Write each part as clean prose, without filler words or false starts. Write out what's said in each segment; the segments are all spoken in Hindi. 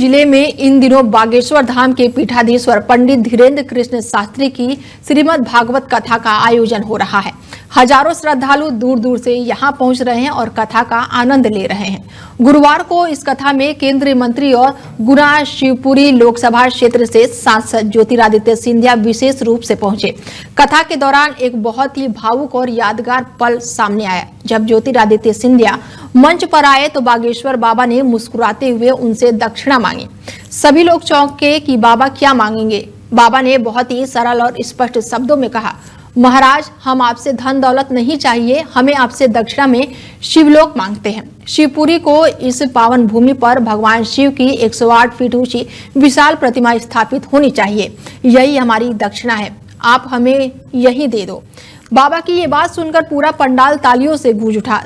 जिले में इन दिनों बागेश्वर धाम के पीठाधीश्वर पंडित धीरेन्द्र कृष्ण शास्त्री की श्रीमद् भागवत कथा का आयोजन हो रहा है। हजारों श्रद्धालु दूर दूर से यहां पहुंच रहे हैं और कथा का आनंद ले रहे हैं। गुरुवार को इस कथा में केंद्रीय मंत्री और गुना शिवपुरी लोकसभा क्षेत्र से सांसद ज्योतिरादित्य सिंधिया विशेष रूप से पहुंचे। कथा के दौरान एक बहुत ही भावुक और यादगार पल सामने आया। जब ज्योतिरादित्य सिंधिया मंच पर आए तो बागेश्वर बाबा ने मुस्कुराते हुए उनसे दक्षिणा मांगी। सभी लोग चौंके कि बाबा क्या मांगेंगे। बाबा ने बहुत ही सरल और स्पष्ट शब्दों में कहा, महाराज, हम आपसे धन दौलत नहीं चाहिए, हमें आपसे दक्षिणा में शिवलोक मांगते हैं। शिवपुरी को इस पावन भूमि पर भगवान शिव की 108 फीट ऊंची विशाल प्रतिमा स्थापित होनी चाहिए। यही हमारी दक्षिणा है, आप हमें यही दे दो। बाबा की ये बात सुनकर पूरा पंडाल तालियों से गूंज उठा।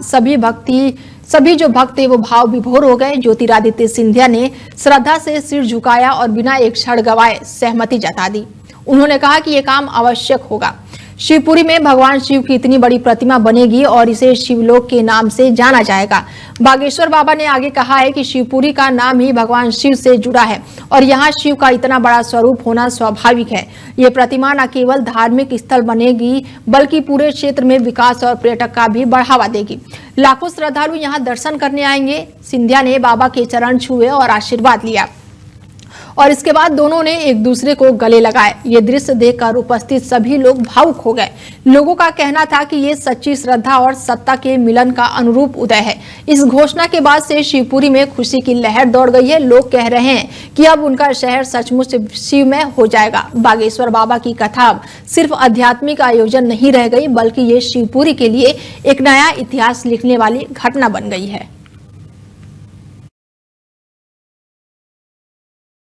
सभी जो भक्त थे वो भाव विभोर हो गए। ज्योतिरादित्य सिंधिया ने श्रद्धा से सिर झुकाया और बिना एक क्षण गवाए सहमति जता दी। उन्होंने कहा कि ये काम आवश्यक होगा। शिवपुरी में भगवान शिव की इतनी बड़ी प्रतिमा बनेगी और इसे शिवलोक के नाम से जाना जाएगा। बागेश्वर बाबा ने आगे कहा है कि शिवपुरी का नाम ही भगवान शिव से जुड़ा है और यहाँ शिव का इतना बड़ा स्वरूप होना स्वाभाविक है। ये प्रतिमा न केवल धार्मिक स्थल बनेगी बल्कि पूरे क्षेत्र में विकास और पर्यटक का भी बढ़ावा देगी। लाखों श्रद्धालु यहाँ दर्शन करने आएंगे। सिंधिया ने बाबा के चरण छुए और आशीर्वाद लिया और इसके बाद दोनों ने एक दूसरे को गले लगाए। ये दृश्य देखकर उपस्थित सभी लोग भावुक हो गए। लोगों का कहना था कि ये सच्ची श्रद्धा और सत्ता के मिलन का अनुरूप उदय है। इस घोषणा के बाद से शिवपुरी में खुशी की लहर दौड़ गई है। लोग कह रहे हैं कि अब उनका शहर सचमुच शिवमय हो जाएगा। बागेश्वर बाबा की कथा अब सिर्फ आध्यात्मिक आयोजन नहीं रह गई बल्कि ये शिवपुरी के लिए एक नया इतिहास लिखने वाली घटना बन गई है।